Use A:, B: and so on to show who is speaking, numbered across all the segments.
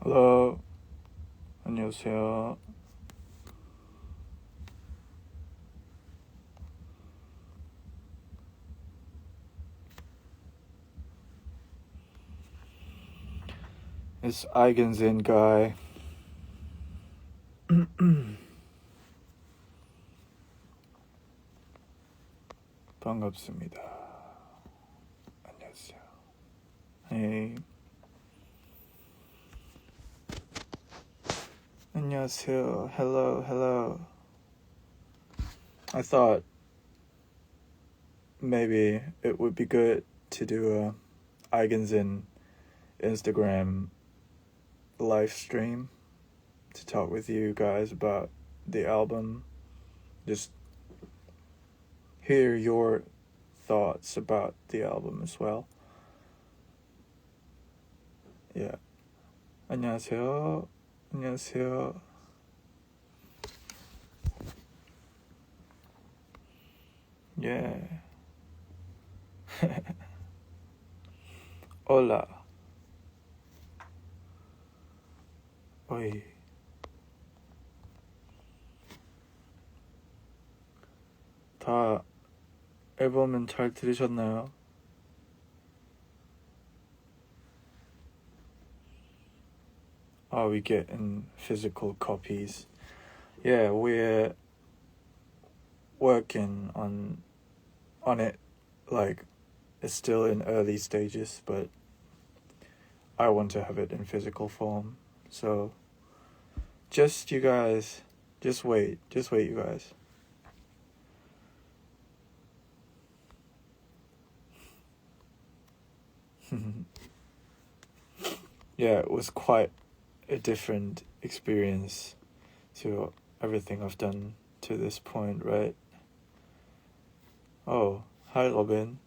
A: Hello. 안녕하세요. It's Eigensin guy. 반갑습니다. 안녕하세요. Hey. 안녕하세요. Hello. I thought maybe it would be good to do a Eigensin Instagram live stream to talk with you guys about the album. Just hear your thoughts about the album as well. Yeah. 안녕하세요. Yeah. Hola. Oi. 다 앨범은 잘 들으셨나요? Are we getting physical copies? Yeah, we're working on it. Like, it's still in early stages, but I want to have it in physical form. So just wait, you guys. Yeah, it was quite a different experience to everything I've done to this point, right? Oh, hi Robin.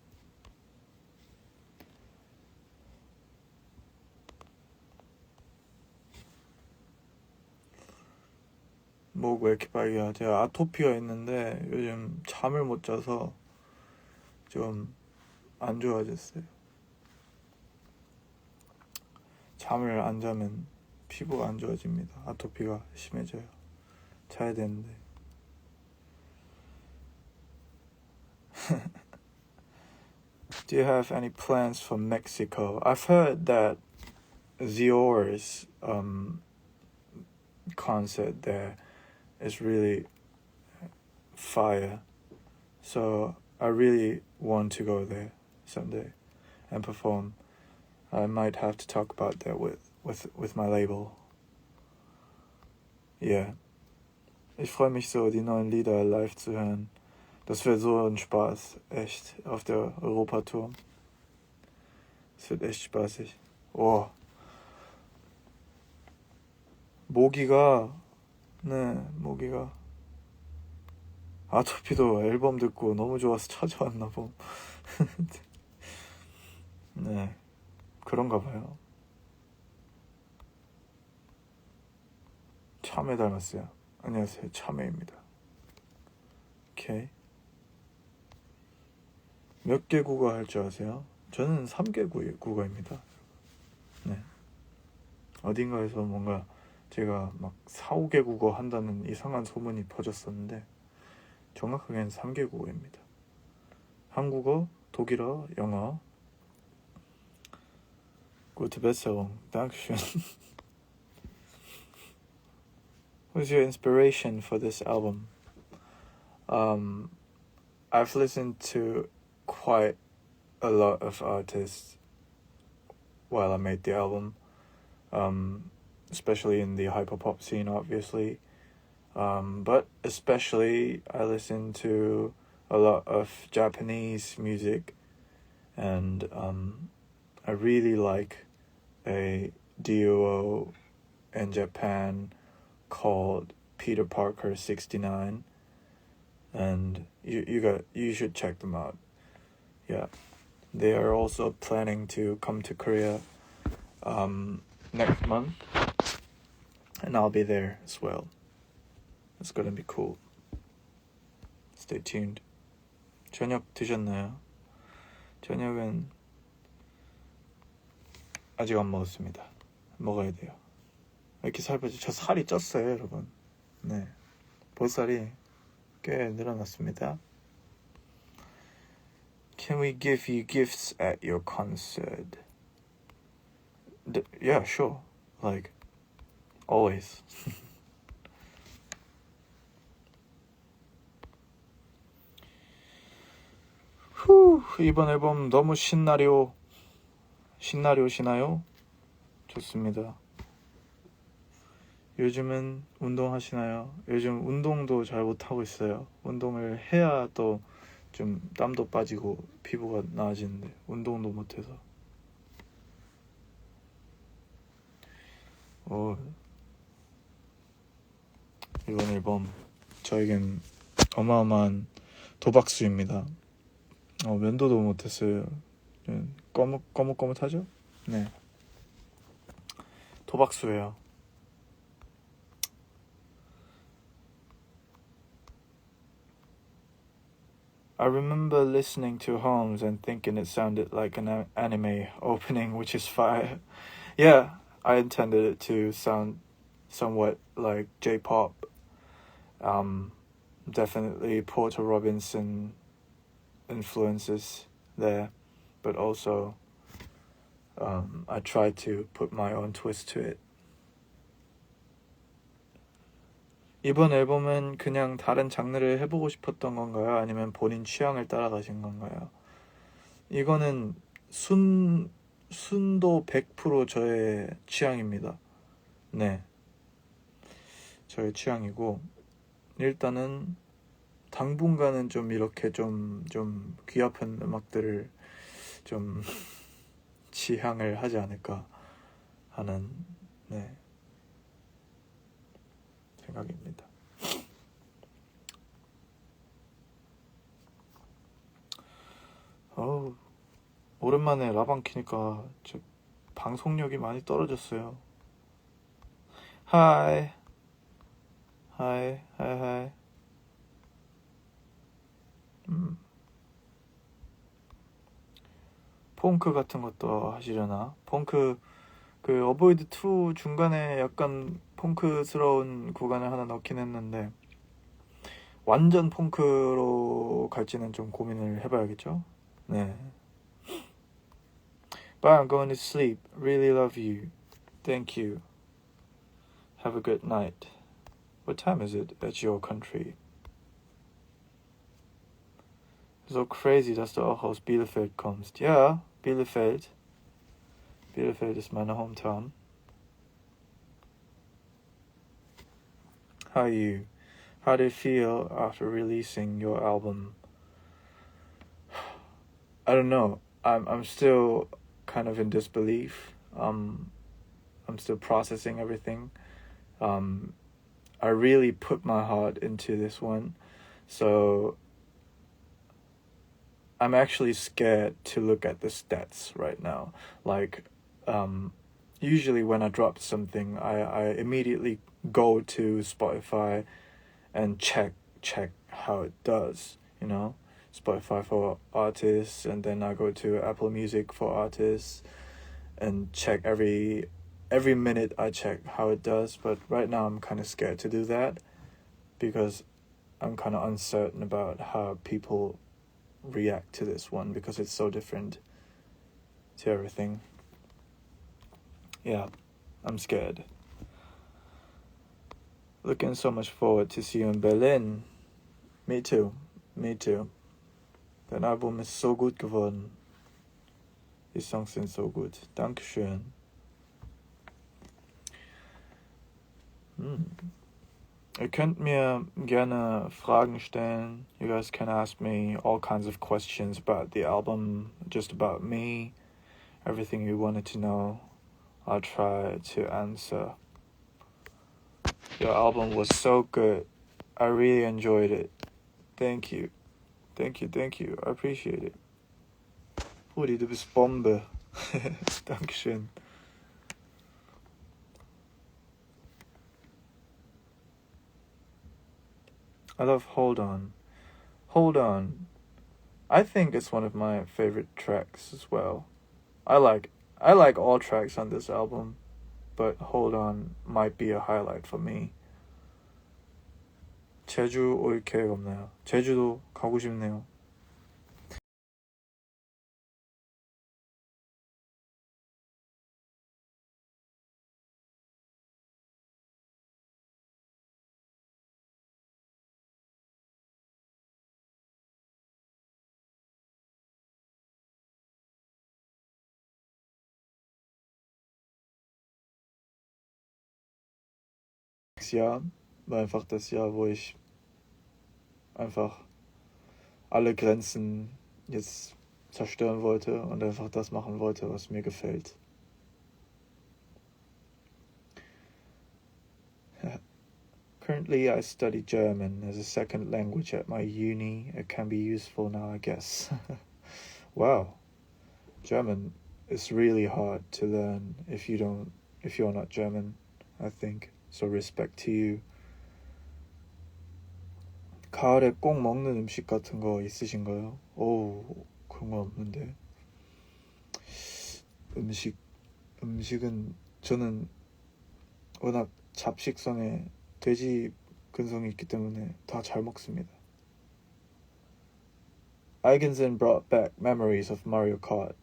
A: 목 왜 이렇게 빨개요? 제가 아토피가 있는데 요즘 잠을 못 자서 좀 안 좋아졌어요. 잠을 안 자면 피부가 안 좋아집니다. 아토피가 심해져요. 자야 되는데. Do you have any plans for Mexico? I've heard that Zior's concert there is really fire. So I really want to go there someday and perform. I might have to talk about that with my label. Yeah. Ich freue mich so, die neuen Lieder live zu hören. Das wird so ein Spaß, echt, auf der Europatour. Es wird echt spaßig. 와. 모기가 아토피도 앨범 듣고 너무 좋아서 찾아왔나 봄. 네, 그런가 봐요. 참외 닮았어요. 안녕하세요, 참외입니다. 오케이. 몇 개 국어 할 줄 아세요? 저는 3개 국어입니다. 네. 어딘가에서 뭔가 제가 막 4, 5개 국어 한다는 이상한 소문이 퍼졌었는데 정확하게는 3개 국어입니다. 한국어, 독일어, 영어. Gute Besserung. Dankeschön. Who's your inspiration for this album? I've listened to quite a lot of artists while I made the album, especially in the hyperpop scene, obviously. But especially I listened to a lot of Japanese music, and I really like a duo in Japan called Peter Parker 69, and you should check them out. Yeah, they are also planning to come to Korea next month, and I'll be there as well. It's gonna be cool. Stay tuned. 저녁 드셨나요? 저녁은 아직 안 먹었습니다. 먹어야 돼요. 이렇게 살 빠지? 저 살이 쪘어요, 여러분. 네, 볼살이 꽤 늘어났습니다. Can we give you gifts at your concert? Yeah, sure. Like, always. 이번 앨범 너무 신나요? 좋습니다. 요즘은 운동하시나요? 요즘 운동도 잘 못하고 있어요. 운동을 해야 또 좀 땀도 빠지고 피부가 나아지는데 운동도 못해서. 이번 앨범 저에겐 어마어마한 도박수입니다. 면도도 못했어요. 거뭇거뭇하죠? 네, 도박수예요. I remember listening to Holmes and thinking it sounded like an anime opening, which is fire. Yeah, I intended it to sound somewhat like J-pop. Definitely Porter Robinson influences there, but also I tried to put my own twist to it. 이번 앨범은 그냥 다른 장르를 해보고 싶었던 건가요? 아니면 본인 취향을 따라가신 건가요? 이거는 순도 100% 저의 취향입니다. 네, 저의 취향이고, 일단은 당분간은 좀 이렇게 좀 귀합한 음악들을 좀 지향을 하지 않을까 하는 생각입니다. 오랜만에 라방 키니까 저 방송력이 많이 떨어졌어요. 하이. 펑크 같은 것도 하시려나? 펑크 그 어보이드 2 중간에 약간 펑크스러운 구간을 하나 넣긴 했는데 완전 펑크로 갈지는 좀 고민을 해봐야겠죠? 네. Bye, I'm going to sleep. Really love you. Thank you. Have a good night. What time is it at your country? So crazy, dass du auch aus Bielefeld kommst. Ja, Bielefeld. Bielefeld ist meine hometown. How are you? How do you feel after releasing your album? I don't know. I'm still kind of in disbelief. I'm still processing everything. I really put my heart into this one, so I'm actually scared to look at the stats right now. Like, usually when I drop something, I immediately go to Spotify and check how it does, you know, Spotify for artists, and then I go to Apple Music for artists and check every minute I check how it does. But right now I'm kind of scared to do that because I'm kind of uncertain about how people react to this one because it's so different to everything. Yeah, I'm scared. Looking so much forward to see you in Berlin. Me too. Dein Album ist so gut geworden. Die Songs sind so gut. Dankeschön. Ihr könnt mir gerne Fragen stellen. You guys can ask me all kinds of questions about the album, just about me, everything you wanted to know. I'll try to answer. Your album was so good. I really enjoyed it. Thank you. I appreciate it. Rudi, du bist Bombe. Dankeschön. I love Hold On. I think it's one of my favorite tracks as well. I like all tracks on this album. but Hold On might be a highlight for me. 제주 올 계획 없나요? 제주도 가고 싶네요. Jahr war einfach das Jahr, wo ich einfach alle Grenzen jetzt zerstören wollte und einfach das machen wollte, was mir gefällt. Currently, I study German as a second language at my uni. It can be useful now, I guess. Wow, German is really hard to learn if you're not German, I think. So respect to you. 가을에 꼭 먹는 음식 같은 거 있으신가요? 오, 그런 건 없는데. 음식은 저는 워낙 잡식성에 돼지 근성이 있기 때문에 다 잘 먹습니다. Eigensen brought back memories of Mario Kart.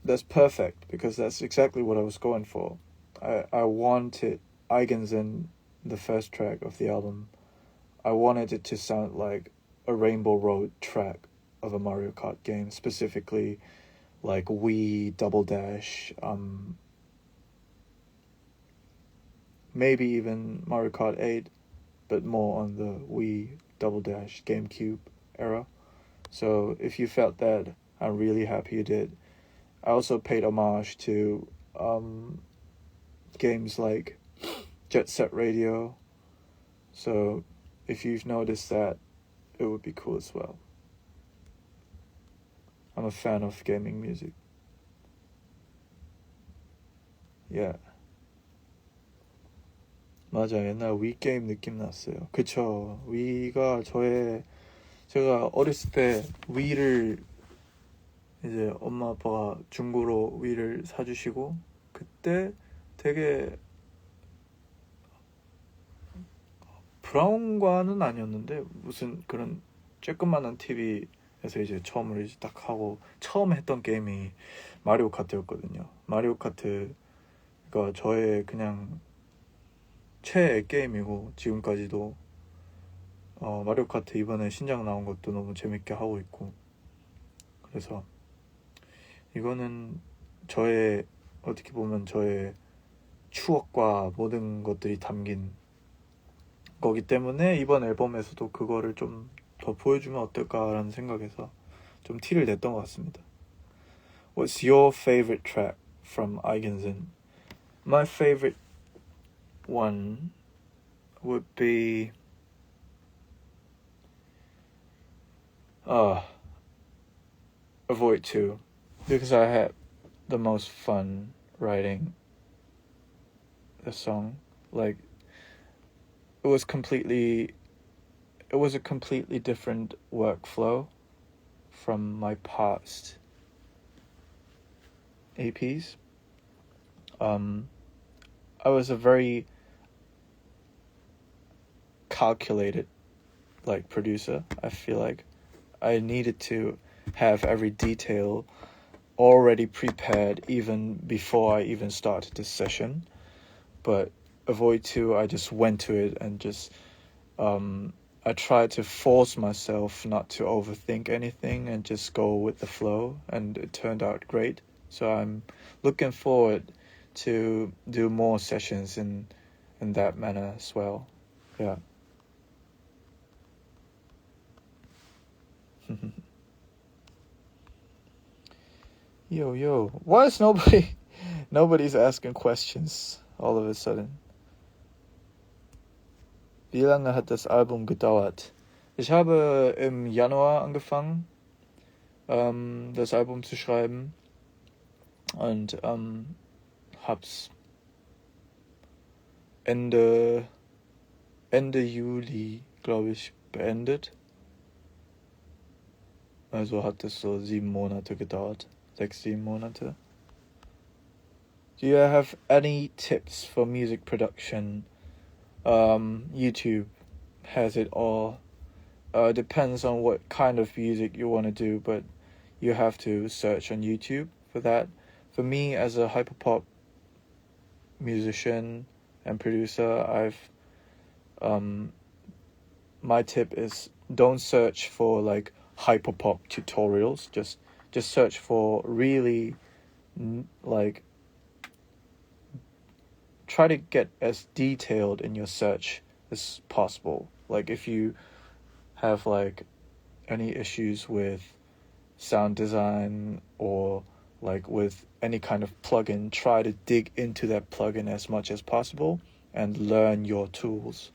A: That's perfect because that's exactly what I was going for. I wanted Eigensen, the first track of the album, I wanted it to sound like a Rainbow Road track of a Mario Kart game, specifically like Wii, Double Dash, maybe even Mario Kart 8, but more on the Wii, Double Dash, GameCube era. So if you felt that, I'm really happy you did. I also paid homage to games like Jet Set Radio. So if you've noticed that, it would be cool as well. I'm a fan of gaming music. Yeah. 맞아, 옛날 위 게임 느낌 났어요. 그쵸. 위가 제가 어렸을 때 위를 이제 엄마 아빠가 중고로 위를 사주시고 그때 되게 브라운관은 아니었는데 무슨 그런 쬐끄만한 TV에서 이제 처음으로 이제 딱 하고 처음 했던 게임이 마리오 카트였거든요. 마리오 카트가 저의 그냥 최애 게임이고 지금까지도 마리오 카트 이번에 신작 나온 것도 너무 재밌게 하고 있고 그래서 이거는 저의 어떻게 보면 저의 추억과 모든 것들이 담긴 거기 때문에 이번 앨범에서도 그거를 좀 더 보여주면 어떨까라는 생각에서 좀 티를 냈던 것 같습니다. What's your favorite track from Eigensen? My favorite one would be Avoid 2 because I had the most fun writing the song. Like it was a completely different workflow from my past APs. I was a very calculated producer. I feel like I needed to have every detail already prepared even before I even started this session. But Avoid 2, I just went to it and just I tried to force myself not to overthink anything and just go with the flow, and it turned out great. So I'm looking forward to do more sessions in that manner as well. Yeah. Yo, why is nobody's asking questions all of a sudden? Wie lange hat das Album gedauert? Ich habe im Januar angefangen, das Album zu schreiben und hab's Ende Juli, glaube ich, beendet. Also hat es so 7 Monate gedauert. 6, 7 Monate. Do you have any tips for music production? YouTube has it all. Depends on what kind of music you want to do, but you have to search on YouTube for that. For me, as a hyperpop musician and producer, my tip is don't search for like hyperpop tutorials. Just search for really like try to get as detailed in your search as possible. Like if you have like any issues with sound design or like with any kind of plugin, try to dig into that plugin as much as possible and learn your tools.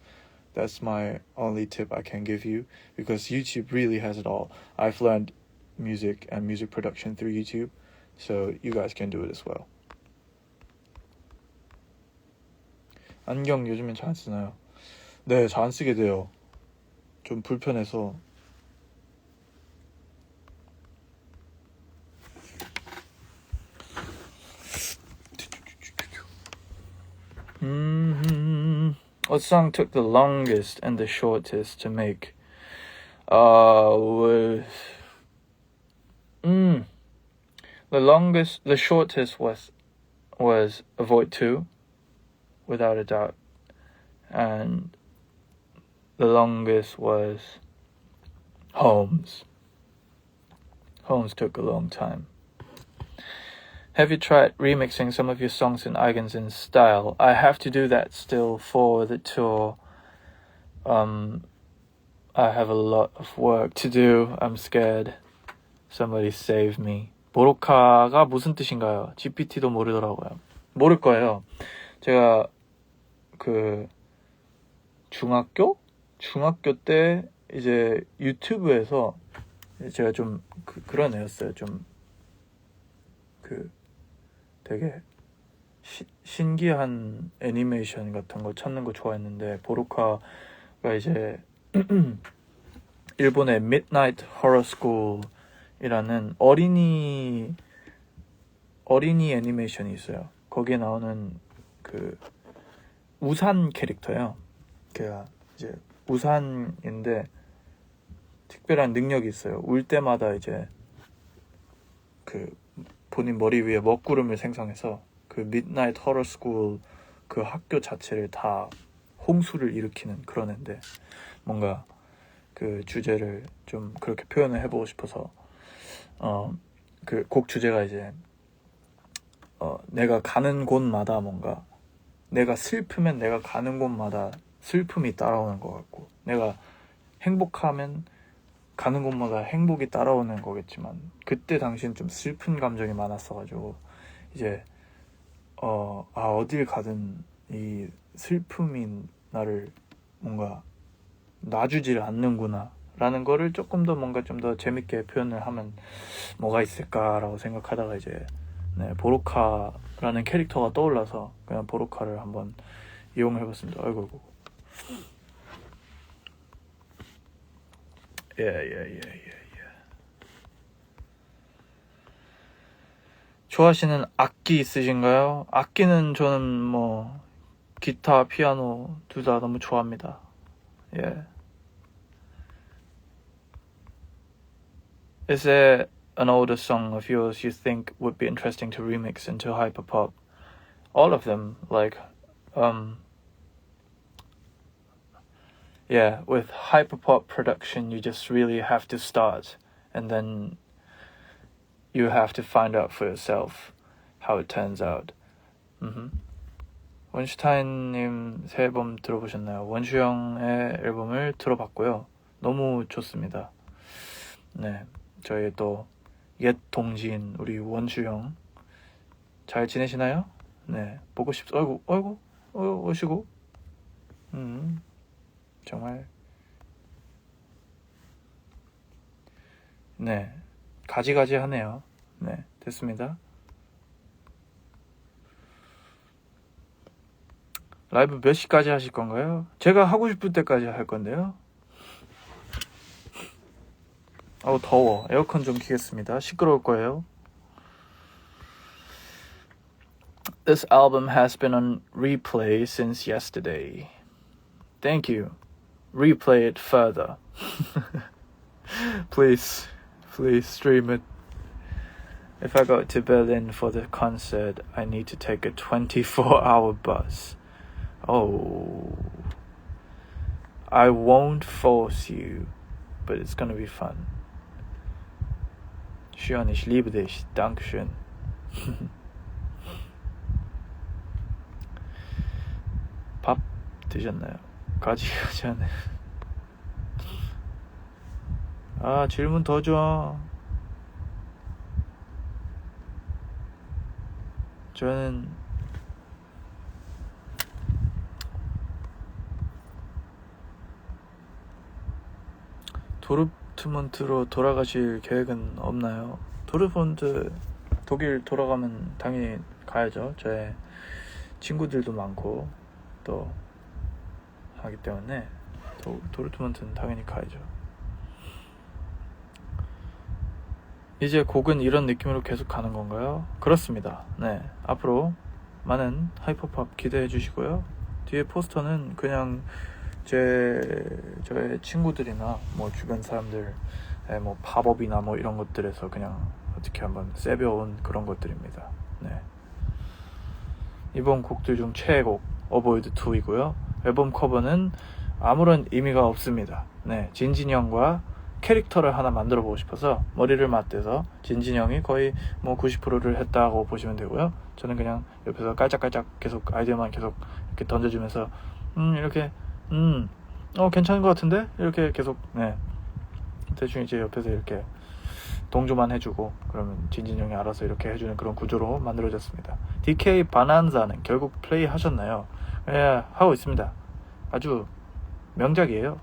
A: That's my only tip I can give you, because YouTube really has it all. I've learned music and music production through YouTube, so you guys can do it as well. 안경 요즘엔 잘 안 쓰나요? 네, 잘 안 쓰게 돼요. 좀 불편해서. What song took the longest and the shortest to make? The shortest was Avoid 2, without a doubt, and the longest was Homes. Homes took a long time. Have you tried remixing some of your songs in Eigensen's style? I have to do that still for the tour. I have a lot of work to do. I'm scared. Somebody save me. 보로카가 무슨 뜻인가요? GPT도 모르더라고요. 모를 거예요. 제가 그 중학교 때 이제 유튜브에서 제가 좀 그런 애였어요. 좀 되게 신기한 애니메이션 같은 거 찾는 거 좋아했는데, 보로카가 이제 일본의 Midnight Horror School이라는 어린이 애니메이션이 있어요. 거기에 나오는 그 우산 캐릭터예요. 걔가 이제 우산인데 특별한 능력이 있어요. 울 때마다 이제 그 본인 머리 위에 먹구름을 생성해서 그 Midnight Horror School 그 학교 자체를 다 홍수를 일으키는 그런 애인데, 뭔가 그 주제를 좀 그렇게 표현을 해보고 싶어서 그 곡 주제가 이제 내가 가는 곳마다 뭔가 내가 슬프면 내가 가는 곳마다 슬픔이 따라오는 것 같고, 내가 행복하면 가는 곳마다 행복이 따라오는 거겠지만, 그때 당시엔 좀 슬픈 감정이 많았어가지고 이제 어딜 가든 이 슬픔이 나를 뭔가 놔주질 않는구나 라는 거를 조금 더 뭔가 좀 더 재밌게 표현을 하면 뭐가 있을까라고 생각하다가 이제 보로카라는 캐릭터가 떠올라서 그냥 보로카를 한번 이용해봤습니다. 아이고. 예. 좋아하시는 악기 있으신가요? 악기는 저는 뭐 기타, 피아노 둘 다 너무 좋아합니다. 예. Is there an older song of yours you think would be interesting to remix into hyperpop? All of them, like yeah, with hyperpop production, you just really have to start, and then you have to find out for yourself how it turns out. 원슈타인님 새 앨범 들어보셨나요? 원슈 형의 앨범을 들어봤고요. 너무 좋습니다. 네, 저희 또 옛 동지인 우리 원슈 형 잘 지내시나요? 네, 보고 아이고, 오시고. 정말 네, 가지가지 하네요. 네, 됐습니다. 라이브 몇 시까지 하실 건가요? 제가 하고 싶을 때까지 할 건데요. 더워. 에어컨 좀 키겠습니다. 시끄러울 거예요. This album has been on replay since yesterday. Thank you. Replay it further. Please stream it. If I go to Berlin for the concert, I need to take a 24-hour bus. Oh. I won't force you, but it's gonna be fun. sion, ich liebe dich. Dankeschön. 밥 드셨나요? 가지 않아요. 아, 질문 더 줘. 저는 도르트문트로 돌아가실 계획은 없나요? 도르트문트 독일 돌아가면 당연히 가야죠. 저의 친구들도 많고 또 하기 때문에 도르트문트는 당연히 가야죠. 이제 곡은 이런 느낌으로 계속 가는 건가요? 그렇습니다. 네, 앞으로 많은 하이퍼팝 기대해 주시고요. 뒤에 포스터는 그냥 저의 친구들이나 뭐 주변 사람들 뭐 팝업이나 뭐 이런 것들에서 그냥 어떻게 한번 세벼온 그런 것들입니다. 네. 이번 곡들 중 최애곡 Avoid 2이고요. 앨범 커버는 아무런 의미가 없습니다. 네, 진진이 형과 캐릭터를 하나 만들어 보고 싶어서 머리를 맞대서 진진이 형이 거의 뭐 90%를 했다고 보시면 되고요. 저는 그냥 옆에서 깔짝깔짝 계속 아이디어만 계속 이렇게 던져주면서 이렇게 괜찮은 것 같은데? 이렇게 계속 대충 이제 옆에서 이렇게 동조만 해주고 그러면 진진 형이 알아서 이렇게 해주는 그런 구조로 만들어졌습니다. DK 바난자는 결국 플레이 하셨나요? 예, 하고 있습니다. 아주 명작이에요.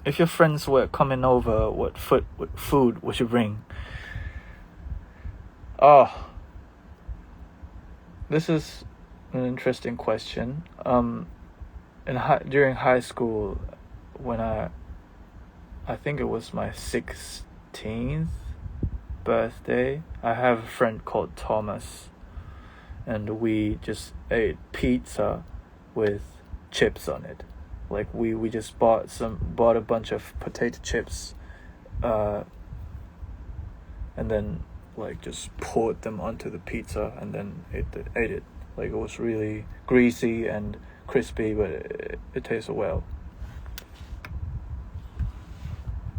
A: If your friends were coming over, what food would you bring? This is an interesting question. During high school, when I think it was my 16th birthday, I have a friend called Thomas, and we just ate pizza with chips on it. Like we just bought a bunch of potato chips, and then like just poured them onto the pizza and then ate it. Like it was really greasy and crispy, but it tasted well.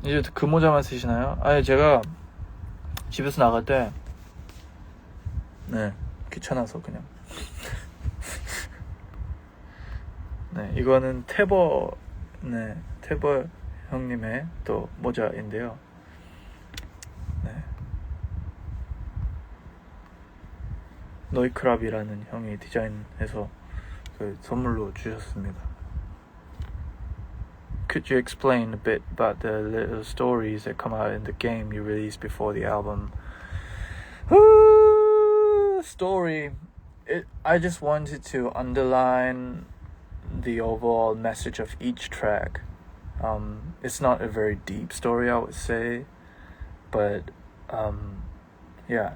A: 이제 그 모자만 쓰시나요? 아니, 제가 집에서 나갈 때 귀찮아서 그냥 이거는 태버 형님의 또 모자인데요. 노이크랍이라는 형이 디자인해서 선물로 주셨습니다. Could you explain a bit about the little stories that come out in the game you released before the album? Story. I just wanted to underline the overall message of each track. It's not a very deep story, I would say, but it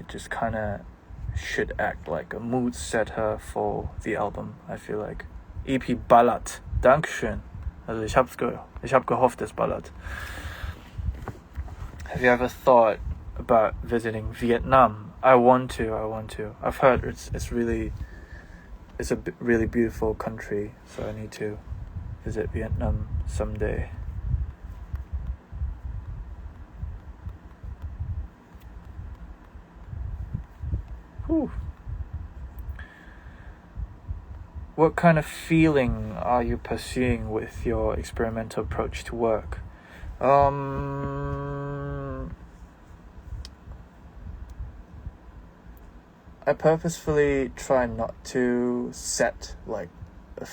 A: just kind of should act like a mood setter for the album, I feel like. EP Ballad. Dankeschön. Also ich hab gehofft, das Ballad. Have you ever thought about visiting Vietnam? I want to. I've heard it's a really beautiful country, so I need to visit Vietnam someday. Whew. What kind of feeling are you pursuing with your experimental approach to work? I purposefully try not to set like a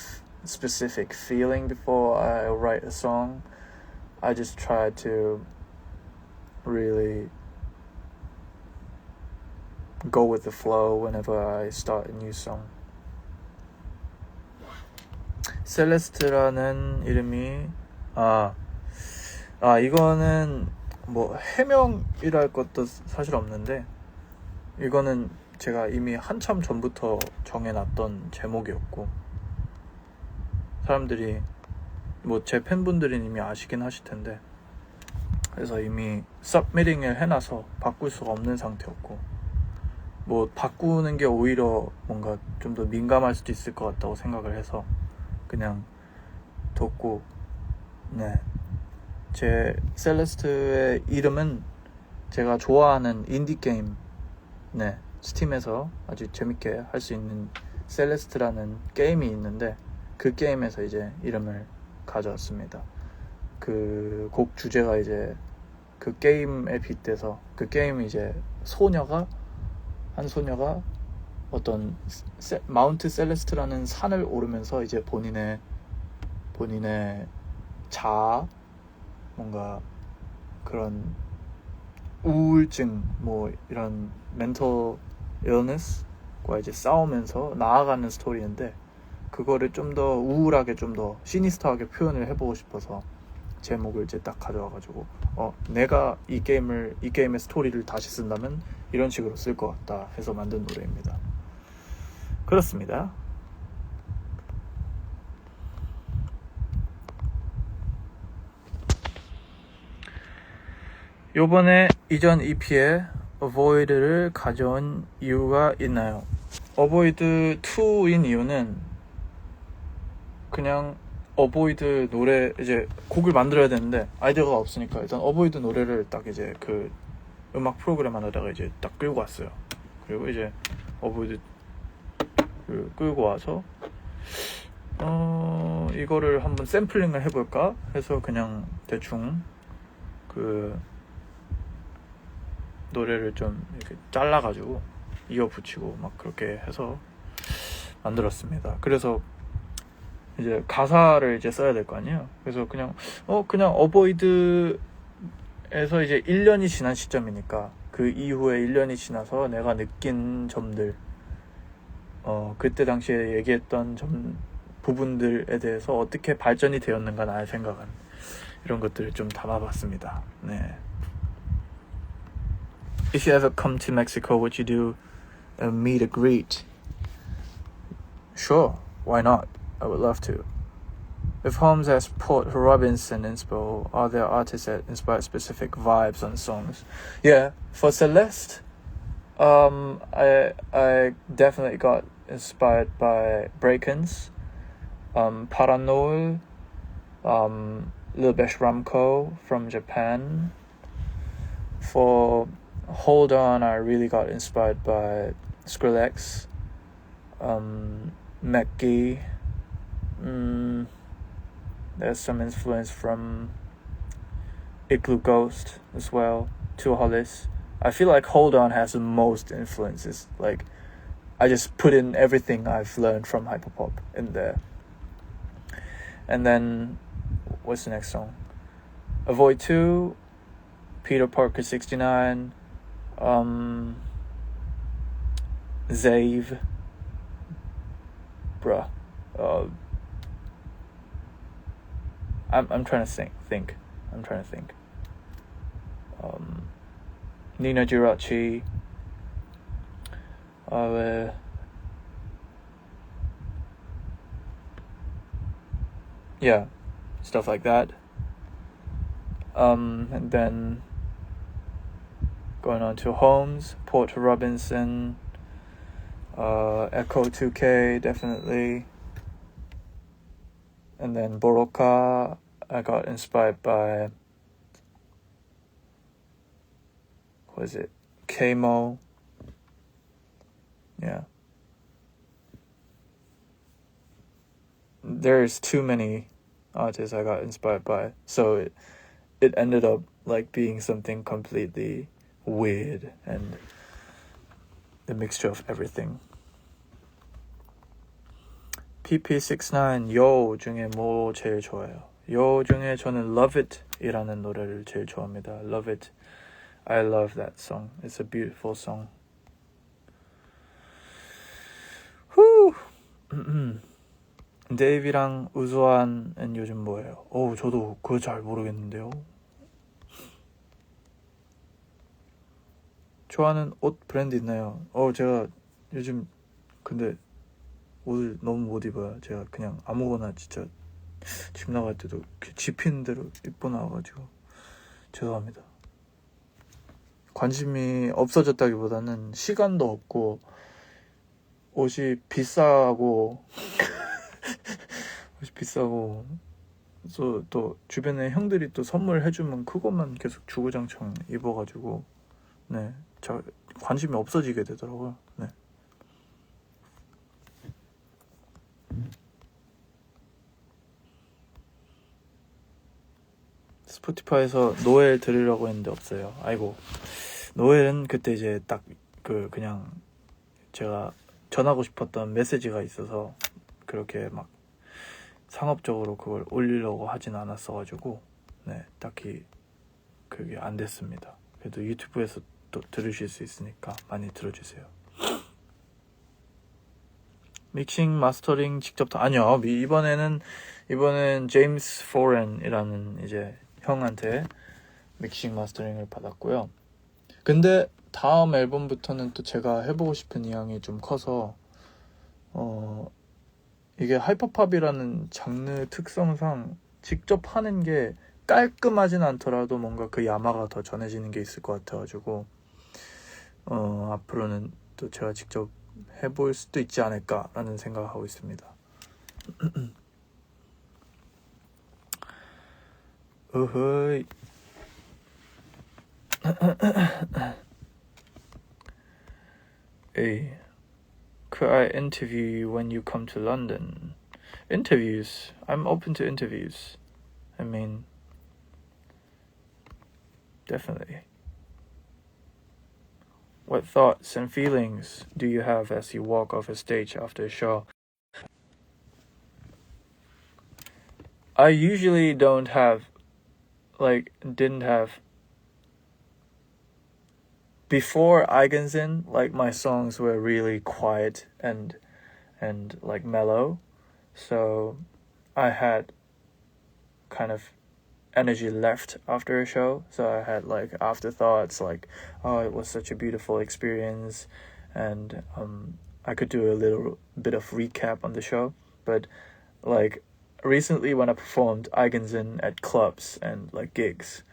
A: specific feeling before I write a song. I just try to really go with the flow whenever I start a new song. 셀레스트라는 이름이 이거는 뭐 해명이랄 것도 사실 없는데 이거는 제가 이미 한참 전부터 정해놨던 제목이었고 사람들이 뭐 제 팬분들은 이미 아시긴 하실 텐데 그래서 이미 서브미팅을 해놔서 바꿀 수가 없는 상태였고 뭐 바꾸는 게 오히려 뭔가 좀 더 민감할 수도 있을 것 같다고 생각을 해서 그냥 뒀고 네. 제 셀레스트의 이름은 제가 좋아하는 인디게임 네. 스팀에서 아주 재밌게 할 수 있는 셀레스트라는 게임이 있는데 그 게임에서 이제 이름을 가져왔습니다. 그 곡 주제가 이제 그 게임에 빗대서 그 게임이 이제 한 소녀가 어떤 마운트 셀레스트라는 산을 오르면서 이제 본인의 자아 뭔가 그런 우울증 뭐 이런 멘털 illness과 이제 싸우면서 나아가는 스토리인데 그거를 좀 더 우울하게 좀 더 시니스터하게 표현을 해보고 싶어서 제목을 이제 딱 가져와가지고 내가 이 게임의 스토리를 다시 쓴다면 이런 식으로 쓸 것 같다 해서 만든 노래입니다. 그렇습니다. 요번에 이전 EP에 Avoid를 가져온 이유가 있나요? Avoid 2인 이유는 그냥 Avoid 노래 이제 곡을 만들어야 되는데 아이디어가 없으니까 일단 Avoid 노래를 딱 이제 그 음악 프로그램 하나다가 이제 딱 끌고 왔어요. 그리고 이제 Avoid 끌고 와서 이거를 한번 샘플링을 해볼까 해서 그냥 대충 그 노래를 좀 이렇게 잘라가지고 이어 붙이고 막 그렇게 해서 만들었습니다. 그래서 이제 가사를 이제 써야 될 거 아니에요. 그래서 그냥 어보이드에서 이제 1년이 지난 시점이니까 그 이후에 1년이 지나서 내가 느낀 점들 그때 당시에 얘기했던 부분들에 대해서 어떻게 발전이 되었는가 나의 생각은 이런 것들을 좀 담아봤습니다. 네. If you ever come to Mexico, would you do a meet and greet? Sure, why not? I would love to. If Holmes has Port Robinson inspo, are there artists that inspire specific vibes on songs? Yeah, for Celeste, I definitely got inspired by Breakins, Paranol, Lil Besh Ramco from Japan. For Hold On, I really got inspired by Skrillex, Mekki. There's some influence from Igloo Ghost as well, Two Hollis. I feel like Hold On has the most influences. Like, I just put in everything I've learned from hyperpop in there. And then, what's the next song? Avoid 2, Peter Parker 69, Zave, bruh. I'm trying to think. Nina Girachi. Yeah, stuff like that. And then going on to Holmes, Port Robinson, Echo 2K definitely. And then Boroka, I got inspired by, what is it? Kmo. Yeah. There's too many artists I got inspired by, so it ended up like being something completely weird and the mixture of everything. PP69 Yo 중에 뭐 제일 좋아해요? Yo 중에 저는 Love It 이라는 노래를 제일 좋아합니다. Love It. I love that song. It's a beautiful song. 후. 데이비랑 우수한은 요즘 뭐예요? 저도 그거 잘 모르겠는데요. 좋아하는 옷 브랜드 있나요? 제가 요즘 근데 옷을 너무 못 입어요. 제가 그냥 아무거나 진짜 집 나갈 때도 집히는 대로 입고 나와가지고 죄송합니다. 관심이 없어졌다기보다는 시간도 없고 옷이 비싸고 또 주변에 형들이 또 선물해주면 그것만 계속 주구장창 입어가지고 네, 관심이 없어지게 되더라고요. 네. 스포티파이에서 노엘 들으려고 했는데 없어요. 아이고. 노엘은 그때 이제 딱 그냥 제가 전하고 싶었던 메시지가 있어서 그렇게 막 상업적으로 그걸 올리려고 하진 않았어가지고 네, 딱히 그게 안 됐습니다. 그래도 유튜브에서 또 들으실 수 있으니까 많이 들어주세요. 믹싱, 마스터링 직접 아니요. 이번엔 제임스 포렌이라는 이제 형한테 믹싱 마스터링을 받았고요. 근데 다음 앨범부터는 또 제가 해보고 싶은 의향이 좀 커서 이게 하이퍼팝이라는 장르 특성상 직접 하는 게 깔끔하진 않더라도 뭔가 그 야마가 더 전해지는 게 있을 것 같아가지고 앞으로는 또 제가 직접 해볼 수도 있지 않을까라는 생각을 하고 있습니다. 어허이. Hey, could I interview you when you come to London? Interviews? I'm open to interviews. I mean, definitely. What thoughts and feelings do you have as you walk off a stage after a show? I usually didn't have before Eigensen, like my songs were really quiet and like mellow, so I had kind of energy left after a show, so I had like afterthoughts like, oh, it was such a beautiful experience, and I could do a little bit of recap on the show. But like recently when I performed Eigensen at clubs and like gigs,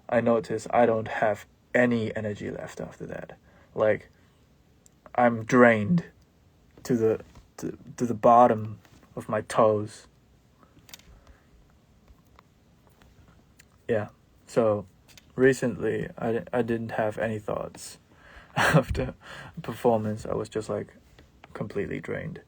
A: I noticed I don't have any energy left after that. Like I'm drained to the bottom of my toes. Yeah, so recently I didn't have any thoughts after performance. I was just like completely drained.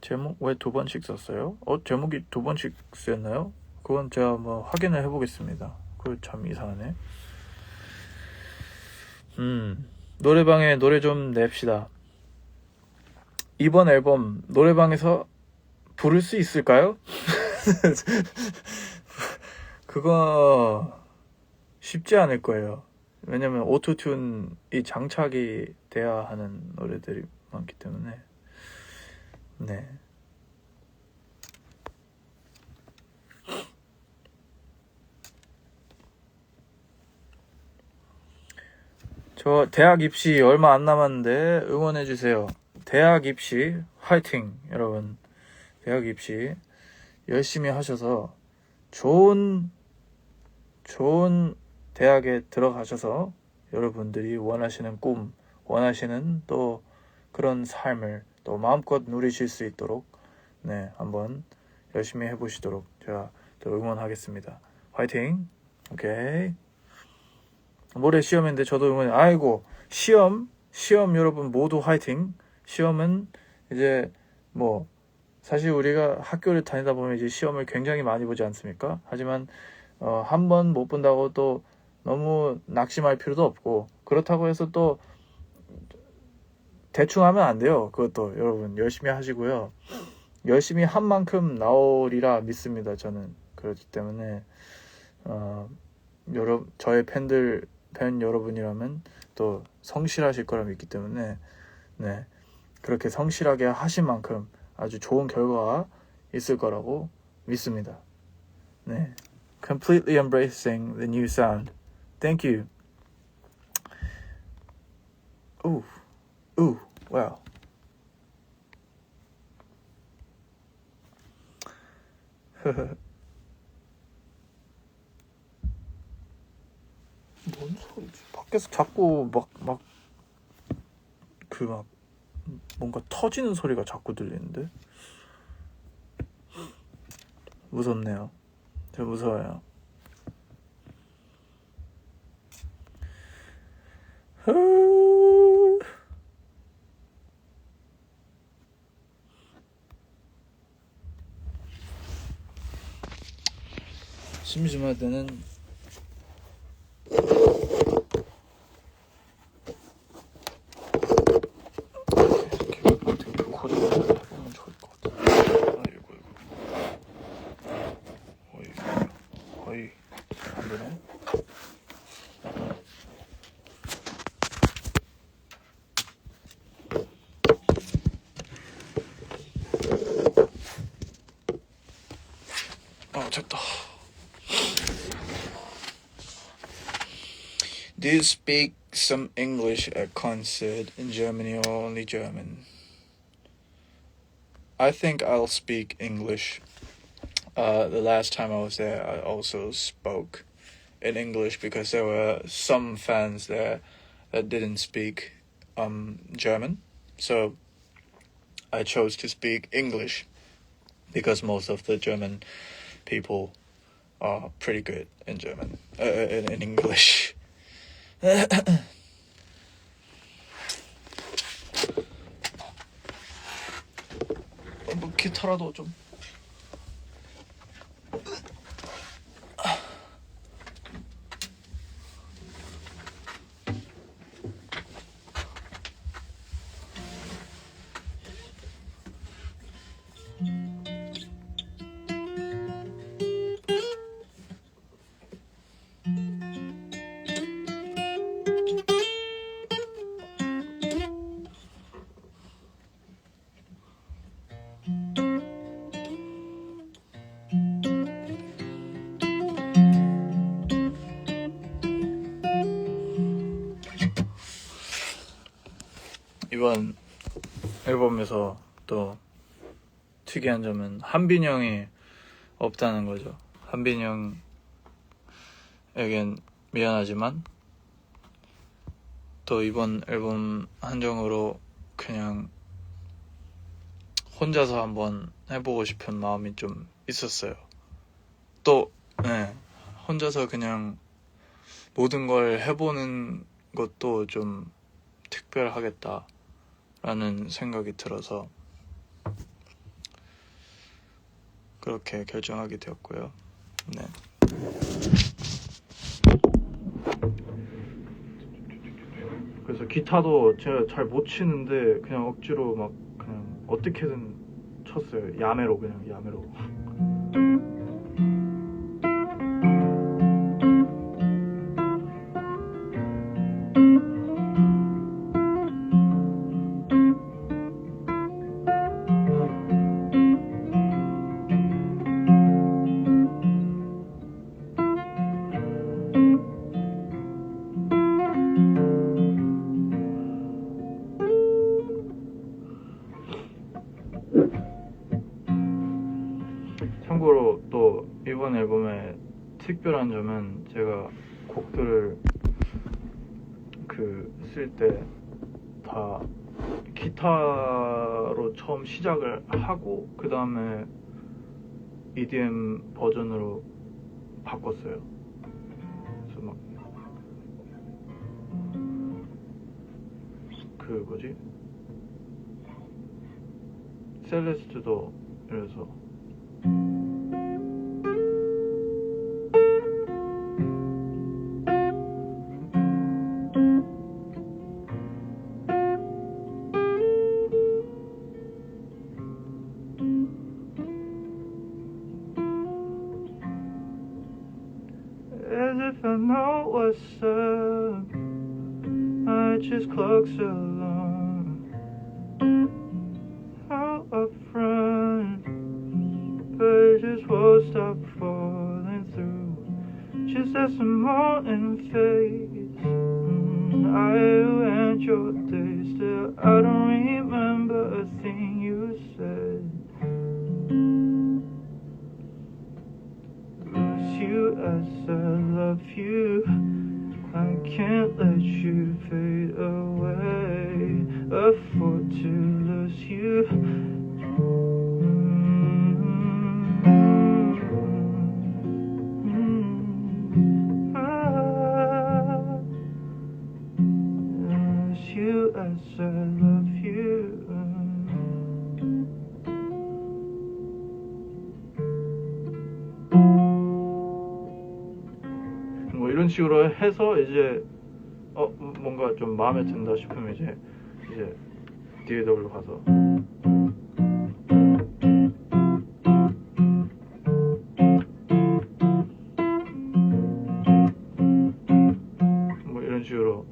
A: 제목 왜 2번씩 썼어요? 제목이 2번씩 쓰였나요? 그건 제가 뭐 확인을 해보겠습니다. 그거 참 이상하네. 노래방에 노래 좀 냅시다. 이번 앨범 노래방에서 부를 수 있을까요? 그거 쉽지 않을 거예요. 왜냐면 오토튠이 장착이 돼야 하는 노래들이 많기 때문에. 네. 저 대학 입시 얼마 안 남았는데 응원해주세요. 대학 입시 화이팅 여러분. 대학 입시 열심히 하셔서 좋은 대학에 들어가셔서 여러분들이 원하시는 꿈, 원하시는 또 그런 삶을 또 마음껏 누리실 수 있도록 네, 한번 열심히 해보시도록 제가 또 응원하겠습니다. 화이팅! 오케이. 모레 시험인데 저도 응원해. 아이고, 시험 여러분 모두 화이팅! 시험은 이제 뭐 사실 우리가 학교를 다니다 보면 이제 시험을 굉장히 많이 보지 않습니까? 하지만 한 번 못 본다고 또 너무 낙심할 필요도 없고, 그렇다고 해서 또 대충 하면 안 돼요. 그것도 여러분 열심히 하시고요. 열심히 한 만큼 나오리라 믿습니다. 저는 그렇기 때문에 저의 팬 여러분이라면 또 성실하실 거라 믿기 때문에 네, 그렇게 성실하게 하신 만큼 아주 좋은 결과가 있을 거라고 믿습니다. 네, completely embracing the new sound. Thank you. Ooh, wow. 뭔 소리지? 밖에서 자꾸 뭔가 터지는 소리가 자꾸 들리는데? 무섭네요. 저 무서워요. 심심할 때는 이렇게 코드를 해보면 좋을 것 같아. 아이고. 거의 안 되네. 됐다. Do you speak some English at concert in Germany or only German? I think I'll speak English. The last time I was there, I also spoke in English because there were some fans there that didn't speak German. So I chose to speak English because most of the German people are pretty good in German, in English. 뭐 기타라도 좀. 이번 앨범에서 또 특이한 점은 한빈이 형이 없다는 거죠. 한빈이 형에겐 미안하지만 또 이번 앨범 한정으로 그냥 혼자서 한번 해보고 싶은 마음이 좀 있었어요. 또 혼자서 그냥 모든 걸 해보는 것도 좀 특별하겠다라는 생각이 들어서 그렇게 결정하게 되었고요. 네. 그래서 기타도 제가 잘 못 치는데 그냥 억지로 막 그냥 어떻게든 쳤어요. 야매로. 참고로 또 이번 앨범의 특별한 점은 제가 곡들을 쓸 때 다 기타로 처음 시작을 하고 그 다음에 EDM 버전으로 바꿨어요. 그래서 막 셀레스트도 이래서 As if I know what's up, I just clock so long. will stop falling through just as the morning fades. I went your day, still I don't remember a thing you said. Lose you as I love you, I can't let you fade away. Afford to lose you. Lose you as I love you. 뭐 이런 식으로 해서 이제 뭔가 좀 마음에 든다 싶으면 이제 DAW 가서 뭐 이런 식으로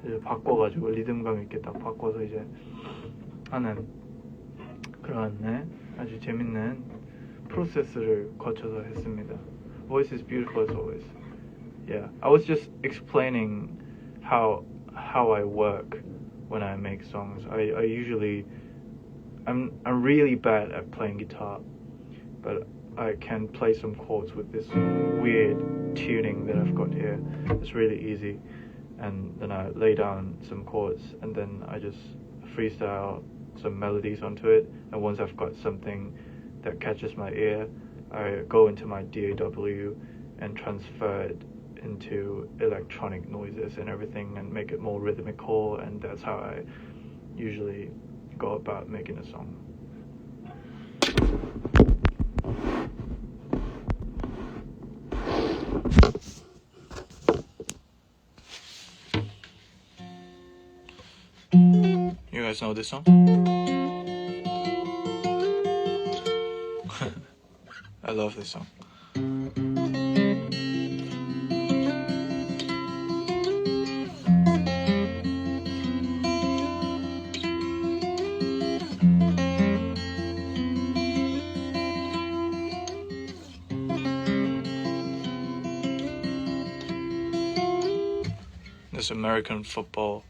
A: 이제 바꿔가지고 리듬감 있게 딱 바꿔서 이제 하는 그런 아주 재밌는 프로세스를 거쳐서 했습니다. Voice is beautiful as always. Yeah, I was just explaining how I work when I make songs. I usually I'm really bad at playing guitar, but I can play some chords with this weird tuning that I've got here. It's really easy, and then I lay down some chords and then I just freestyle some melodies onto it, and once I've got something that catches my ear, I go into my DAW and transfer it into electronic noises and everything and make it more rhythmical, and that's how I usually go about making a song. You guys know this song? I love this song. This American football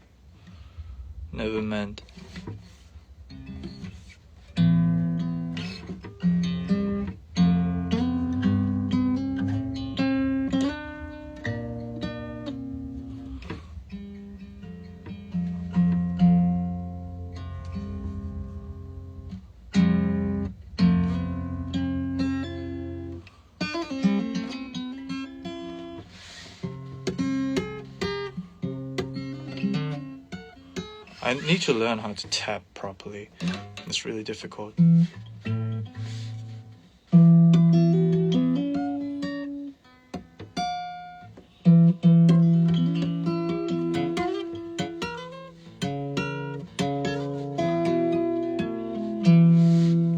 A: never meant. I need to learn how to tap properly. It's really difficult.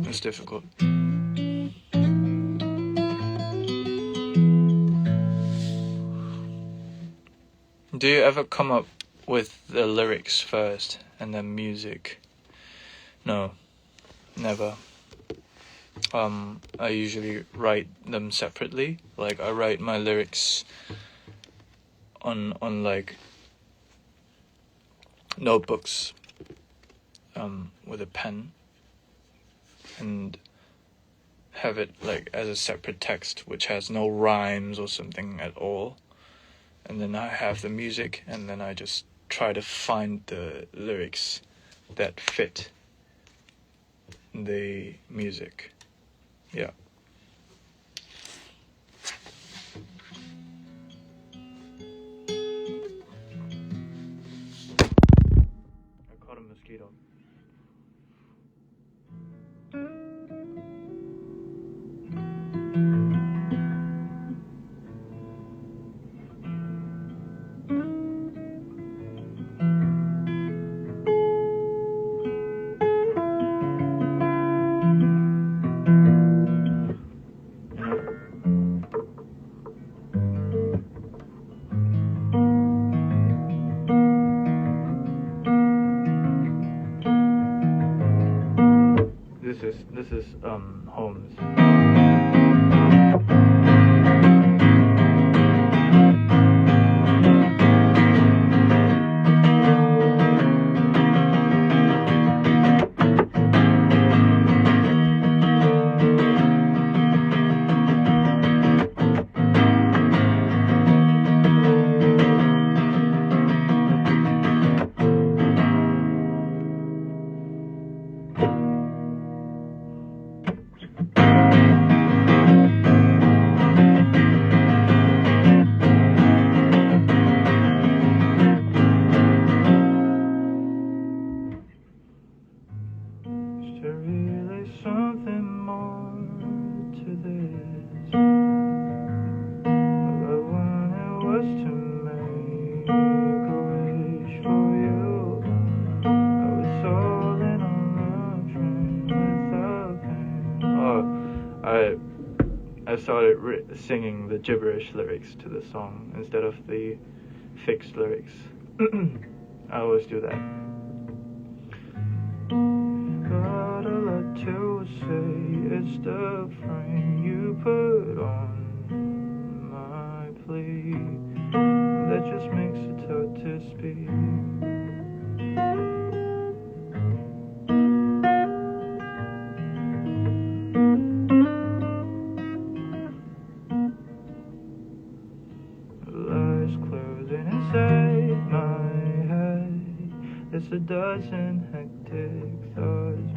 A: It's difficult. Do you ever come up with the lyrics first and then music? No, never. I usually write them separately. Like I write my lyrics on like notebooks with a pen and have it like as a separate text which has no rhymes or something at all. And then I have the music, and then I just try to find the lyrics that fit the music. Yeah. I caught a mosquito. This is Holmes. started singing the gibberish lyrics to the song instead of the fixed lyrics. I always do that. Got a lot to say, it's the frame you put on my plea that just makes it hard to speak. Lies closing inside my head, it's a dozen hectic thoughts.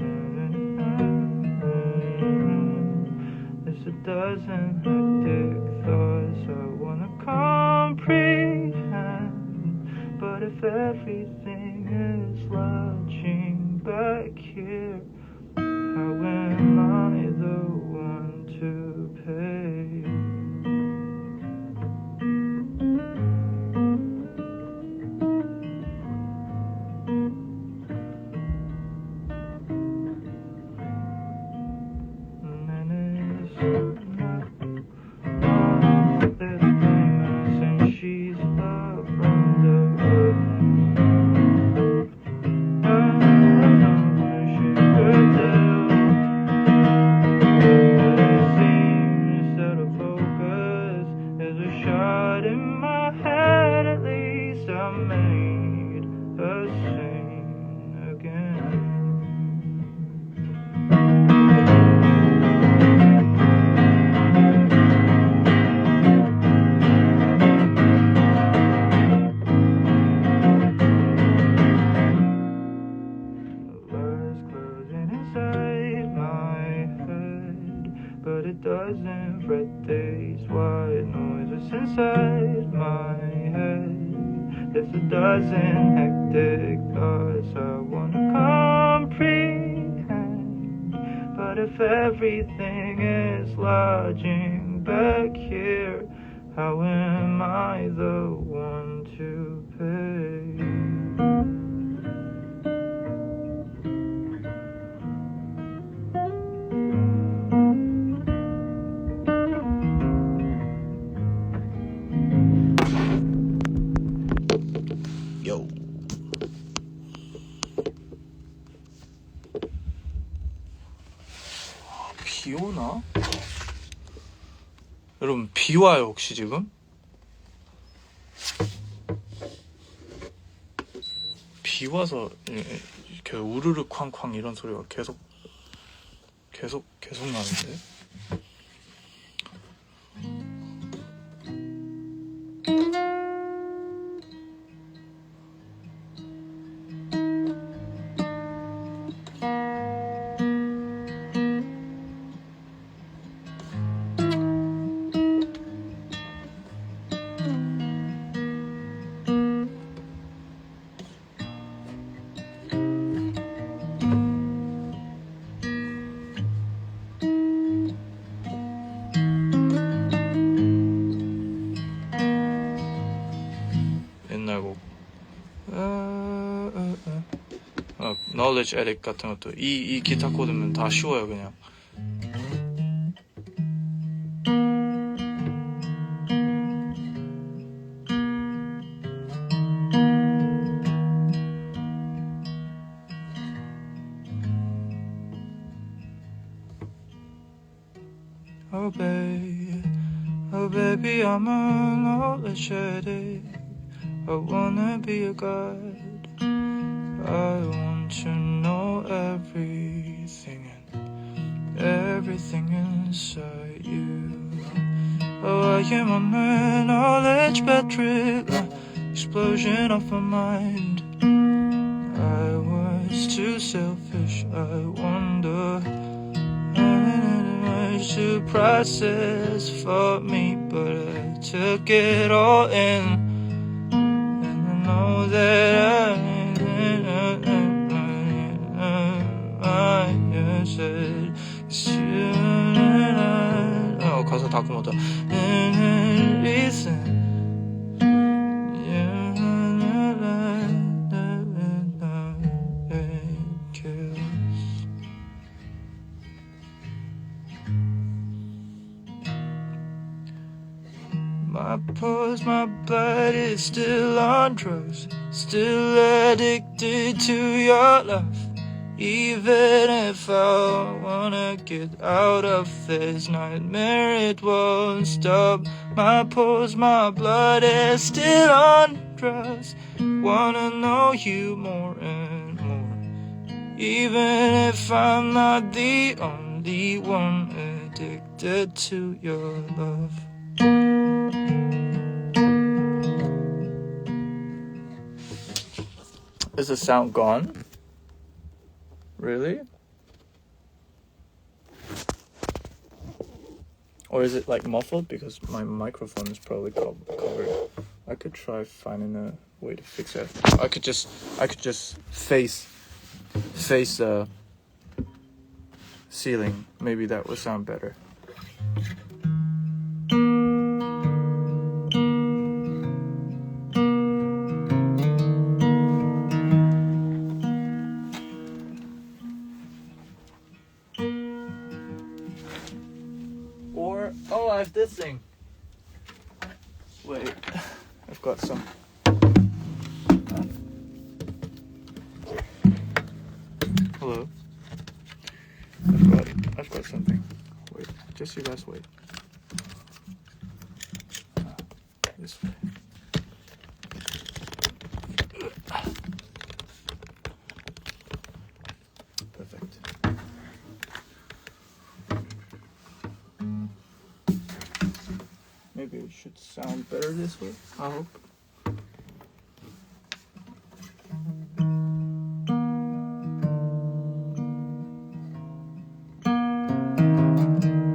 A: It's a dozen hectic thoughts I wanna comprehend. But if everything is lodging back here, how am I the one to pay? But it doesn't fret days, white noises inside my head. There's a dozen hectic thoughts I wanna comprehend. But if everything is lodging back here, how am I the one to pay? Yo. 비 오나? 여러분 비 와요 혹시 지금? 비 와서 이렇게 우르르 쾅쾅 이런 소리가 계속 나는데? 옛날 곡 knowledge edit 같은 것도 이 기타 코드면 다 쉬워요 그냥. Oh baby, I'm a knowledge edit. I wanna be a god. I want to know everything and everything inside you. Oh, I am on a knowledge battery, explosion of my mind. I was too selfish, I wonder to process for me, but I took it all in. Know that I said it's you and I. 가사 다 끊었다. Listen. pulse, my blood is still on drugs. Still addicted to your love. Even if I wanna get out of this nightmare, it won't stop. My pulse, my blood is still on drugs. Wanna know you more and more. Even if I'm not the only one addicted to your love. Is the sound gone? Really? Or is it like muffled because my microphone is probably covered? I could try finding a way to fix it. I could just face the ceiling. Maybe that would sound better. Or I have this thing. Wait, I've got some. Hello. I've got something. Wait, just you guys wait. This way. Perfect. Maybe it should sound better this way. I hope.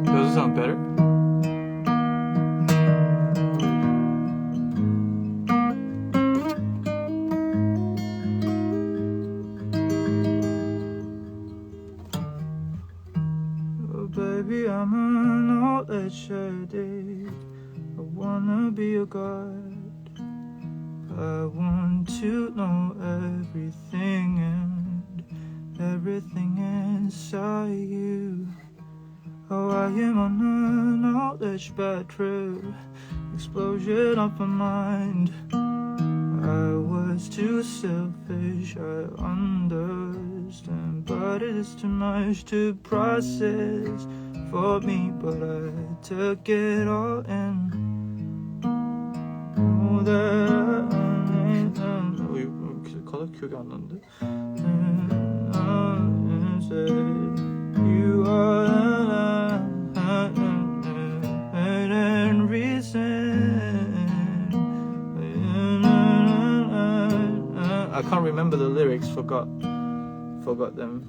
A: Does it sound better? Oh baby, I'm an knowledge addict. I wanna be a god. I want to know everything and everything inside you. Oh, I am on a knowledge bad trip, explosion of my mind. I was too selfish, I understand, but it is too much to process for me. But I took it all in. Oh, that color 기억이 안 나는데. You are and reason. I can't remember the lyrics. Forgot them.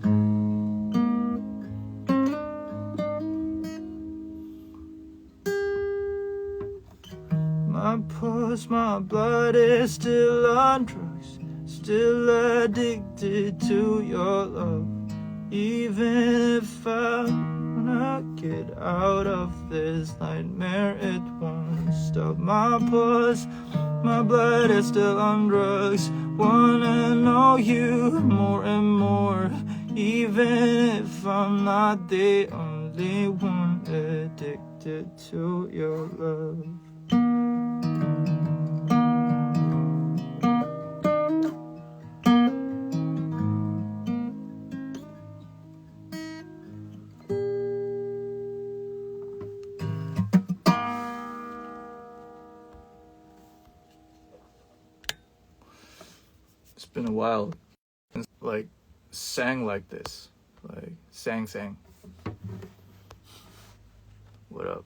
A: My pulse, my blood is still on drugs. Still addicted to your love. Even if I wanna get out of this nightmare, it won't stop. My pulse, my blood is still on drugs. Wanna know you more and more. Even if I'm not the only one addicted to your love. It's been a while since sang like this. Sang. What up?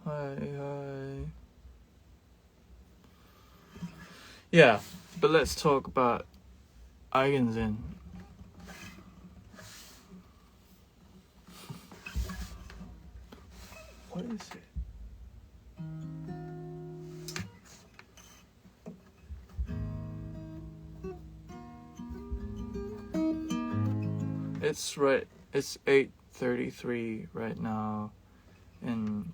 A: Hi. Yeah, but let's talk about Eigensinn. What is it? It's 8:33 right now in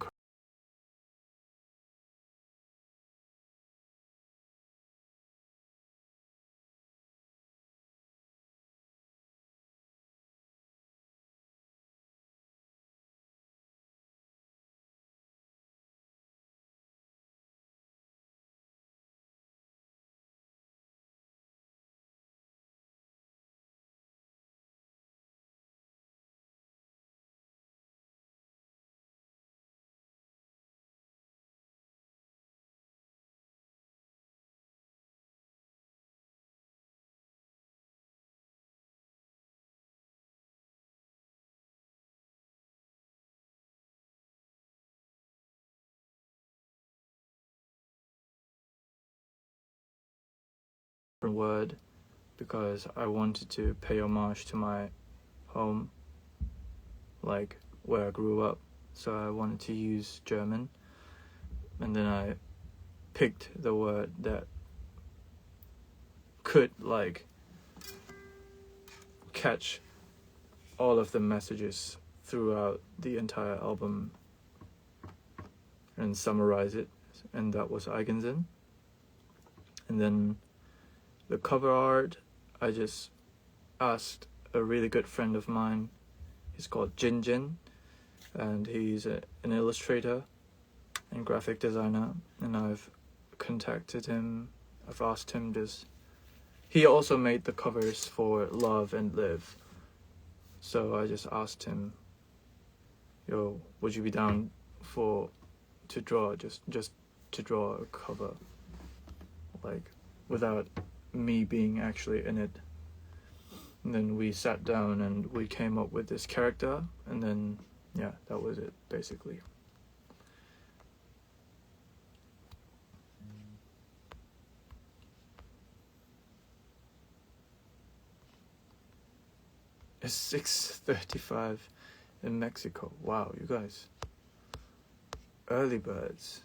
A: word because I wanted to pay homage to my home, like where I grew up. So I wanted to use German, and then I picked the word that could like catch all of the messages throughout the entire album and summarize it, and that was Eigensinn. And then the cover art, I just asked a really good friend of mine. He's called Jin Jin, and he's an illustrator and graphic designer, and I've contacted him. I've asked him this. He also made the covers for Love and Live, so I just asked him, yo, would you be down to draw just to draw a cover, like without me being actually in it? And then we sat down and we came up with this character, and then yeah, that was it basically. It's 6:35 in Mexico. Wow, you guys, early birds.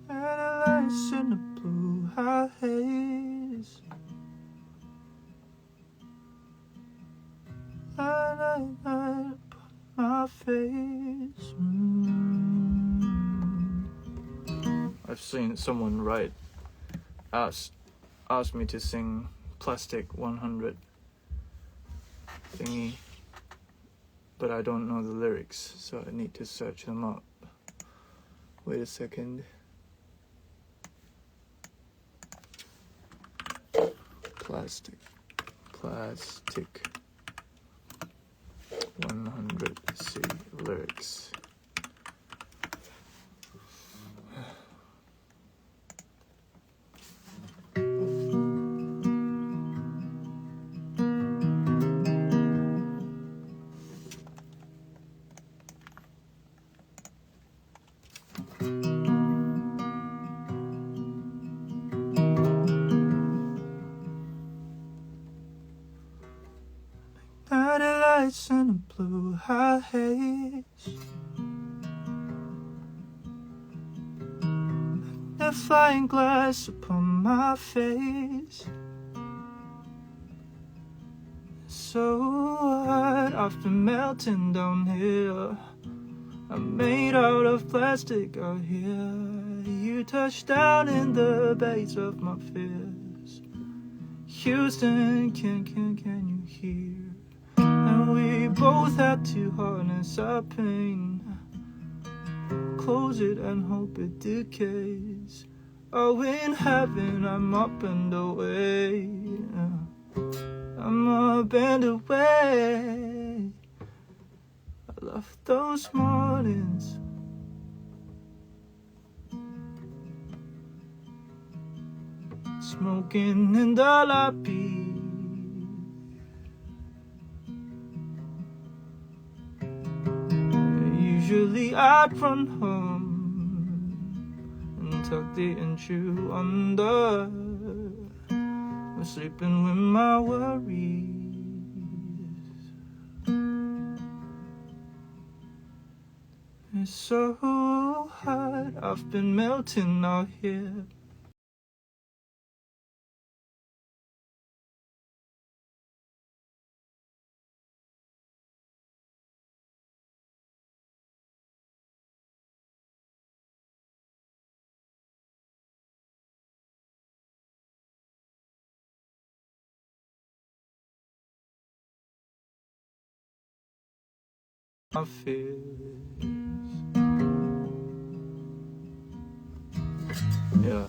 A: Lights in the blue haze, light upon my face. I've seen someone asked me to sing Plastic 100 thingy, but I don't know the lyrics, so I need to search them up. Wait a second. Plastic 100C lyrics. Lights in a blue haze, magnifying glass upon my face. So hot, I've been melting down here. I'm made out of plastic out here. You touch down in the base of my fears. Houston, can you hear? And we both had to harness our pain, close it and hope it decays. Oh, in heaven I'm up and away, I'm up and away. I love those mornings, smoking in the lobby. Usually I'd run home and tuck the into under, I'm sleeping with my worries. It's so hot, I've been melting out here. My fears. Yeah.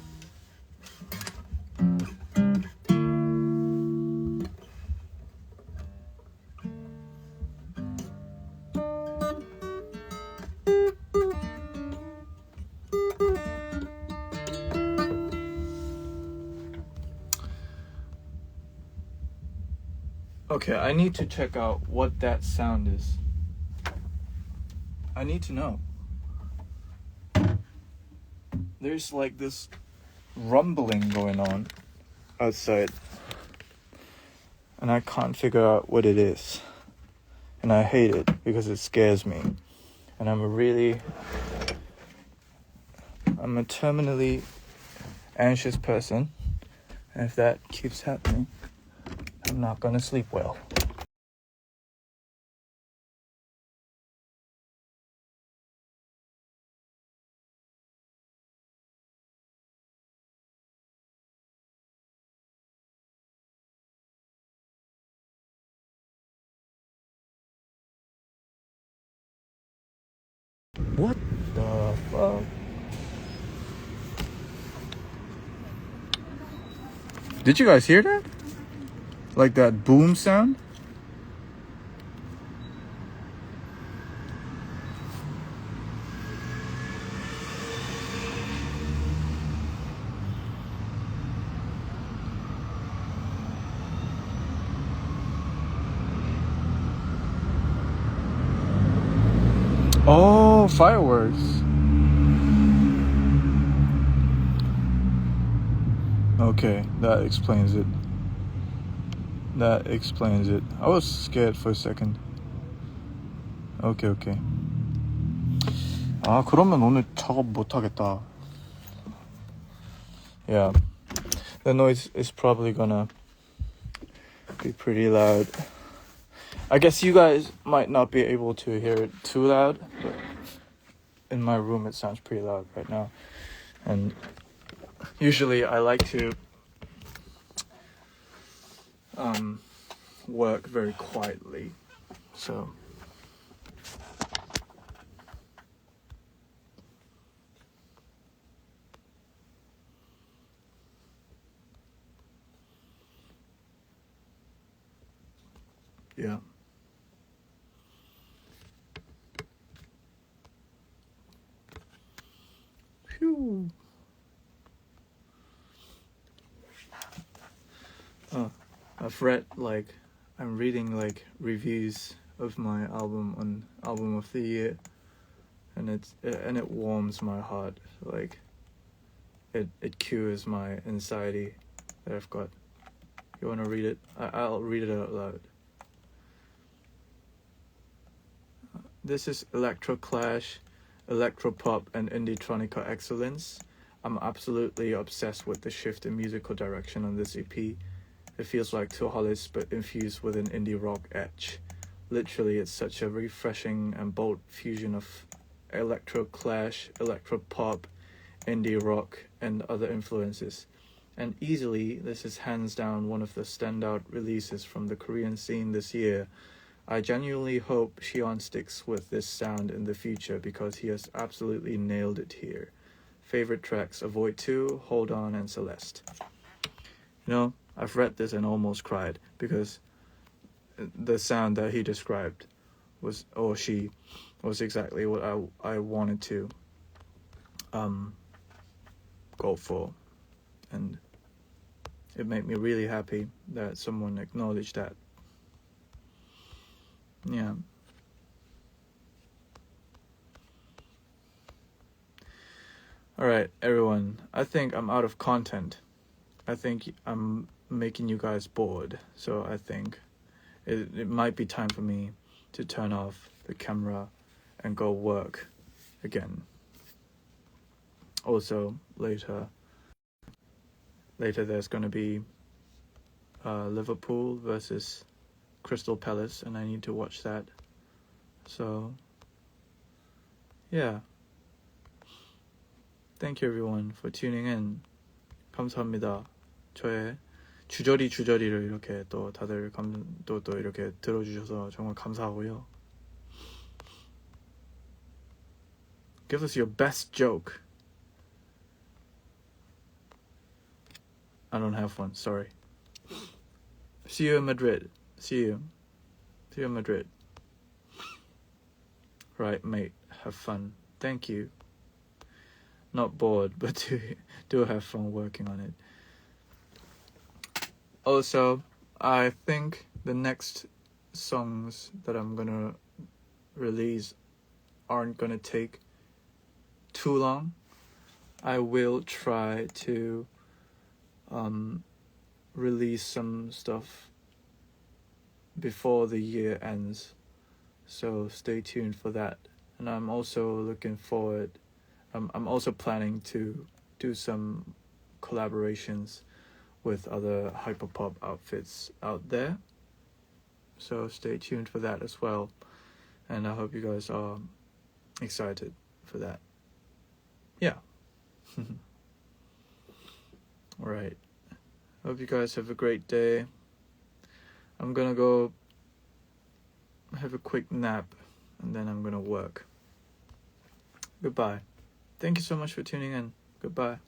A: Okay, I need to check out what that sound is. I need to know. There's like this rumbling going on outside, and I can't figure out what it is. And I hate it because it scares me. And I'm a terminally anxious person. And if that keeps happening, I'm not gonna sleep well. What the fuck? Did you guys hear that? Like that boom sound? Oh, fireworks. Okay, that explains it. I was scared for a second. Okay. 아, 그러면 오늘 작업 못 하겠다. Yeah. The noise is probably gonna be pretty loud. I guess you guys might not be able to hear it too loud, but in my room it sounds pretty loud right now. And usually I like to work very quietly. So yeah. Phew. I'm reading like reviews of my album on Album of the Year, and it warms my heart. Like it cures my anxiety that I've got. You want to read it? I'll read it out loud. This is electroclash, electropop, and indie-tronica excellence. I'm absolutely obsessed with the shift in musical direction on this EP. It feels like Two Hollis, but infused with an indie rock edge. Literally, it's such a refreshing and bold fusion of electroclash, electropop, indie rock, and other influences. And easily, this is hands down one of the standout releases from the Korean scene this year. I genuinely hope Sion sticks with this sound in the future because he has absolutely nailed it here. Favorite tracks: Avoid 2, Hold On, and Celeste. You know, I've read this and almost cried because the sound that he described was, or she, was exactly what I wanted to go for. And it made me really happy that someone acknowledged that. Yeah. Alright, everyone. I think I'm out of content. I think I'm making you guys bored. So I think it might be time for me to turn off the camera and go work again. Also, later there's going to be Liverpool versus Crystal Palace, and I need to watch that. So, yeah. Thank you everyone for tuning in. 감사합니다. 저의 주저리를 이렇게 또 다들 또 이렇게 들어주셔서 정말 감사하고요. Give us your best joke. I don't have one, sorry. See you in Madrid. See you in Madrid. Right, mate. Have fun. Thank you. Not bored, but do have fun working on it. Also, I think the next songs that I'm gonna release aren't gonna take too long. I will try to release some stuff before the year ends, so stay tuned for that. And I'm also looking forward, I'm also planning to do some collaborations with other hyperpop outfits out there, so stay tuned for that as well. And I hope you guys are excited for that. Yeah. Alright, hope you guys have a great day. I'm gonna go have a quick nap and then I'm gonna work. Goodbye. Thank you so much for tuning in. Goodbye.